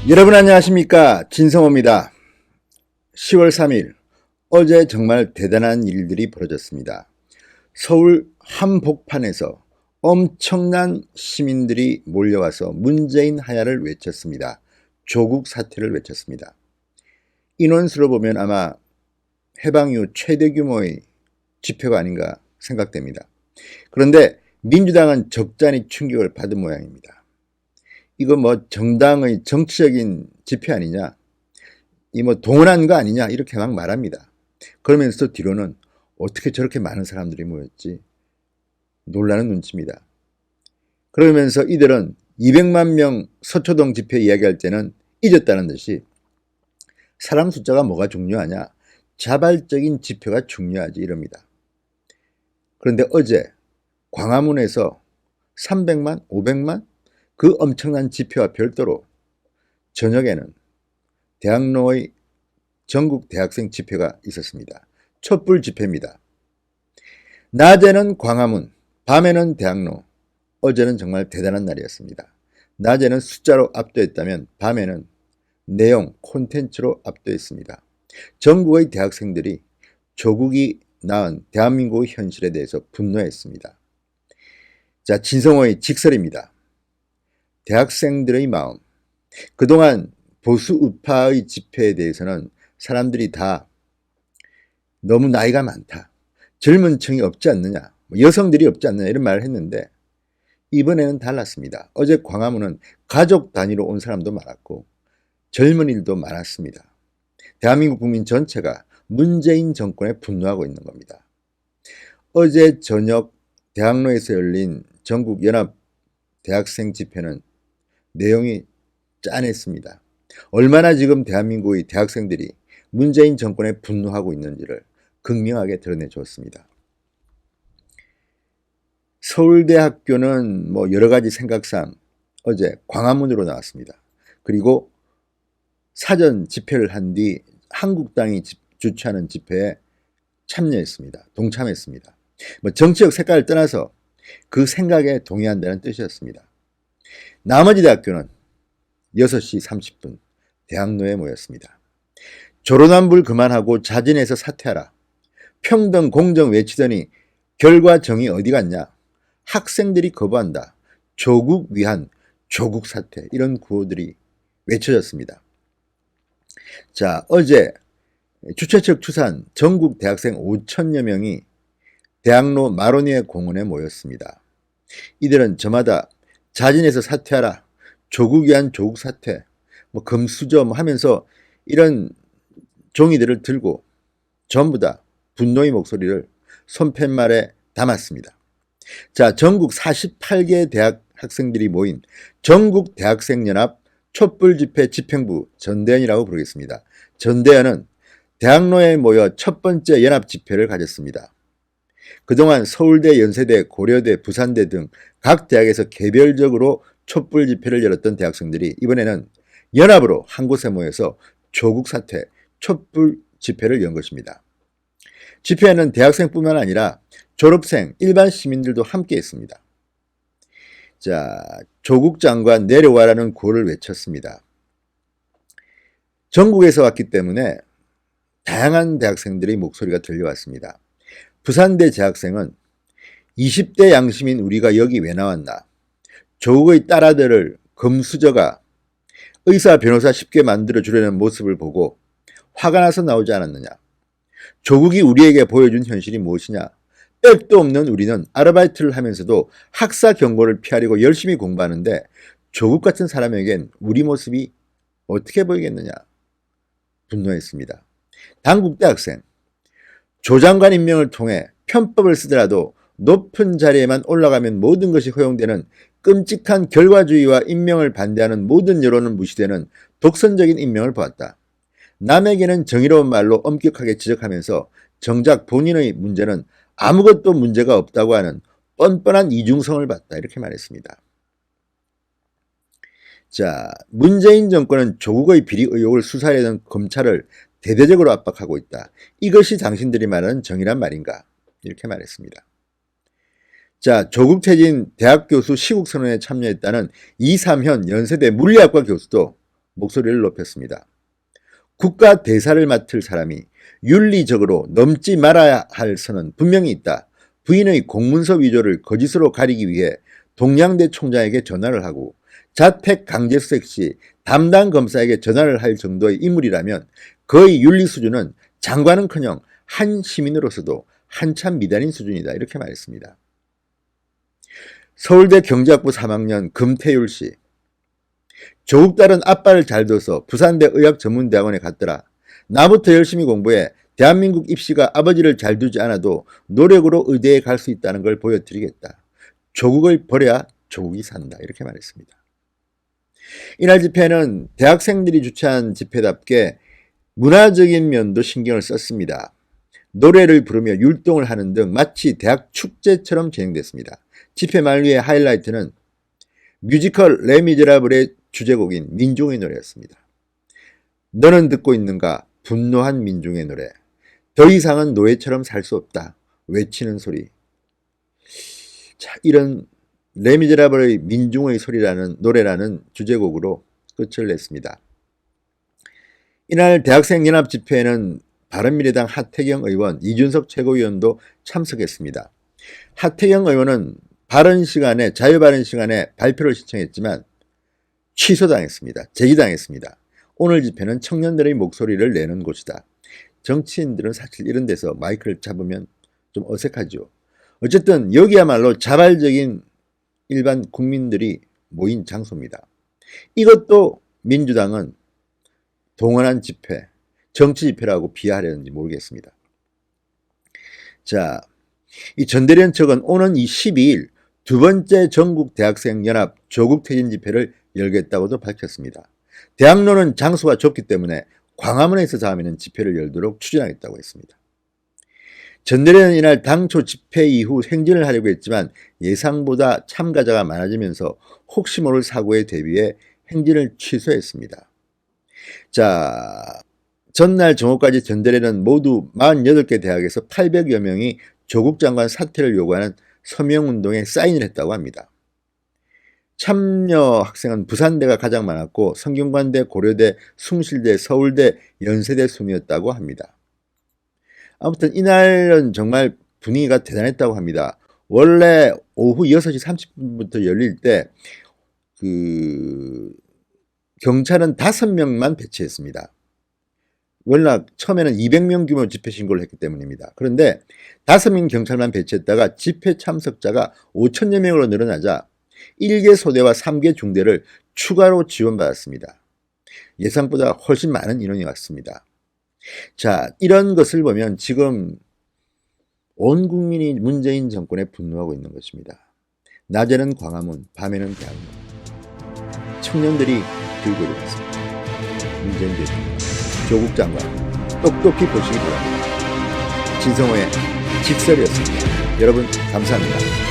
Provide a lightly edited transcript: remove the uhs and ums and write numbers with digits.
여러분 안녕하십니까, 진성호입니다. 10월 3일 어제 정말 대단한 일들이 벌어졌습니다. 서울 한복판에서 엄청난 시민들이 몰려와서 문재인 하야를 외쳤습니다. 조국 사퇴를 외쳤습니다. 인원수로 보면 아마 해방 이후 최대 규모의 집회가 아닌가 생각됩니다. 그런데 민주당은 적잖이 충격을 받은 모양입니다. 이거 뭐 정당의 정치적인 집회 아니냐, 이 뭐 동원한 거 아니냐, 이렇게 막 말합니다. 그러면서 뒤로는 어떻게 저렇게 많은 사람들이 모였지 놀라는 눈치입니다. 그러면서 이들은 200만 명 서초동 집회 이야기할 때는 잊었다는 듯이 사람 숫자가 뭐가 중요하냐, 자발적인 집회가 중요하지 이럽니다. 그런데 어제 광화문에서 300만, 500만 그 엄청난 집회와 별도로 저녁에는 대학로의 전국 대학생 집회가 있었습니다. 촛불 집회입니다. 낮에는 광화문, 밤에는 대학로. 어제는 정말 대단한 날이었습니다. 낮에는 숫자로 압도했다면 밤에는 내용, 콘텐츠로 압도했습니다. 전국의 대학생들이 조국이 낳은 대한민국의 현실에 대해서 분노했습니다. 자, 진성호의 직설입니다. 대학생들의 마음, 그동안 보수 우파의 집회에 대해서는 사람들이 다 너무 나이가 많다, 젊은 층이 없지 않느냐, 여성들이 없지 않느냐 이런 말을 했는데 이번에는 달랐습니다. 어제 광화문은 가족 단위로 온 사람도 많았고 젊은이들도 많았습니다. 대한민국 국민 전체가 문재인 정권에 분노하고 있는 겁니다. 어제 저녁 대학로에서 열린 전국 연합 대학생 집회는 내용이 짠했습니다. 얼마나 지금 대한민국의 대학생들이 문재인 정권에 분노하고 있는지를 극명하게 드러내 주었습니다. 서울대학교는 뭐 여러 가지 생각상 어제 광화문으로 나왔습니다. 그리고 사전 집회를 한 뒤 한국당이 주최하는 집회에 참여했습니다. 동참했습니다. 뭐 정치적 색깔을 떠나서 그 생각에 동의한다는 뜻이었습니다. 나머지 대학교는 6시 30분 대학로에 모였습니다. 조로남불 그만하고 자진해서 사퇴하라. 평등 공정 외치더니 결과 정의 어디 갔냐. 학생들이 거부한다. 조국 위한 조국 사퇴, 이런 구호들이 외쳐졌습니다. 자, 어제 주최 측 추산 전국 대학생 5천여 명이 대학로 마로니에 공원에 모였습니다. 이들은 저마다 자진해서 사퇴하라, 조국 위한 조국 사퇴, 뭐 금수저 하면서 이런 종이들을 들고 전부 다 분노의 목소리를 손팻말에 담았습니다. 자, 전국 48개 대학 학생들이 모인 전국 대학생연합 촛불 집회 집행부, 전대연이라고 부르겠습니다. 전대연은 대학로에 모여 첫 번째 연합 집회를 가졌습니다. 그동안 서울대, 연세대, 고려대, 부산대 등 각 대학에서 개별적으로 촛불 집회를 열었던 대학생들이 이번에는 연합으로 한 곳에 모여서 조국 사퇴, 촛불 집회를 연 것입니다. 집회에는 대학생뿐만 아니라 졸업생, 일반 시민들도 함께 했습니다. 자, 조국 장관 내려와라는 구호를 외쳤습니다. 전국에서 왔기 때문에 다양한 대학생들의 목소리가 들려왔습니다. 부산대 재학생은 20대 양심인 우리가 여기 왜 나왔나? 조국의 딸아들을 금수저가 의사 변호사 쉽게 만들어주려는 모습을 보고 화가 나서 나오지 않았느냐? 조국이 우리에게 보여준 현실이 무엇이냐? 백도 없는 우리는 아르바이트를 하면서도 학사 경고를 피하려고 열심히 공부하는데 조국 같은 사람에겐 우리 모습이 어떻게 보이겠느냐? 분노했습니다. 당국대 학생, 조 장관 임명을 통해 편법을 쓰더라도 높은 자리에만 올라가면 모든 것이 허용되는 끔찍한 결과주의와 임명을 반대하는 모든 여론은 무시되는 독선적인 임명을 보았다. 남에게는 정의로운 말로 엄격하게 지적하면서 정작 본인의 문제는 아무것도 문제가 없다고 하는 뻔뻔한 이중성을 봤다. 이렇게 말했습니다. 자, 문재인 정권은 조국의 비리 의혹을 수사하려는 검찰을 대대적으로 압박하고 있다. 이것이 당신들이 말하는 정의란 말인가? 이렇게 말했습니다. 자, 조국 퇴진 대학 교수 시국선언에 참여했다는 이삼현 연세대 물리학과 교수도 목소리를 높였습니다. 국가 대사를 맡을 사람이 윤리적으로 넘지 말아야 할 선은 분명히 있다. 부인의 공문서 위조를 거짓으로 가리기 위해 동양대 총장에게 전화를 하고 자택 강제수색 시 담당 검사에게 전화를 할 정도의 인물이라면 그의 윤리 수준은 장관은커녕 한 시민으로서도 한참 미달인 수준이다. 이렇게 말했습니다. 서울대 경제학부 3학년 금태율 씨. 조국 딸은 아빠를 잘 둬서 부산대 의학전문대학원에 갔더라. 나부터 열심히 공부해 대한민국 입시가 아버지를 잘 두지 않아도 노력으로 의대에 갈 수 있다는 걸 보여드리겠다. 조국을 버려야 조국이 산다. 이렇게 말했습니다. 이날 집회는 대학생들이 주최한 집회답게 문화적인 면도 신경을 썼습니다. 노래를 부르며 율동을 하는 등 마치 대학 축제처럼 진행됐습니다. 집회 만류의 하이라이트는 뮤지컬 레미제라블의 주제곡인 민중의 노래였습니다. 너는 듣고 있는가? 분노한 민중의 노래. 더 이상은 노예처럼 살 수 없다. 외치는 소리. 자, 이런 레미제라블의 민중의 소리라는 노래라는 주제곡으로 끝을 냈습니다. 이날 대학생 연합 집회에는 바른미래당 하태경 의원, 이준석 최고위원도 참석했습니다. 하태경 의원은 발언 시간에, 자유발언 시간에 발표를 신청했지만 취소당했습니다. 제기당했습니다. 오늘 집회는 청년들의 목소리를 내는 곳이다. 정치인들은 사실 이런 데서 마이크를 잡으면 좀 어색하죠. 어쨌든 여기야말로 자발적인 일반 국민들이 모인 장소입니다. 이것도 민주당은 동원한 집회, 정치 집회라고 비하하려는지 모르겠습니다. 자, 이 전대련 측은 오는 12일 두 번째 전국 대학생 연합 조국 퇴진 집회를 열겠다고도 밝혔습니다. 대학로는 장소가 좁기 때문에 광화문에서 다음에는 집회를 열도록 추진하겠다고 했습니다. 전대련은 이날 당초 집회 이후 행진을 하려고 했지만 예상보다 참가자가 많아지면서 혹시 모를 사고에 대비해 행진을 취소했습니다. 자, 전날 정오까지 전대련은 모두 48개 대학에서 800여 명이 조국 장관 사퇴를 요구하는 서명운동에 사인을 했다고 합니다. 참여 학생은 부산대가 가장 많았고 성균관대, 고려대, 숭실대, 서울대, 연세대 순이었다고 합니다. 아무튼 이날은 정말 분위기가 대단했다고 합니다. 원래 오후 6시 30분부터 열릴 때 경찰은 5명만 배치했습니다. 워낙 처음에는 200명 규모 집회 신고를 했기 때문입니다. 그런데 5명 경찰만 배치했다가 집회 참석자가 5천여 명으로 늘어나자 1개 소대와 3개 중대를 추가로 지원받았습니다. 예상보다 훨씬 많은 인원이 왔습니다. 자, 이런 것을 보면 지금 온 국민이 문재인 정권에 분노하고 있는 것입니다. 낮에는 광화문, 밤에는 대학로. 청년들이 들고 일어났습니다. 문재인 대통령, 조국 장관 똑똑히 보시기 바랍니다. 진성호의 직설이었습니다. 여러분 감사합니다.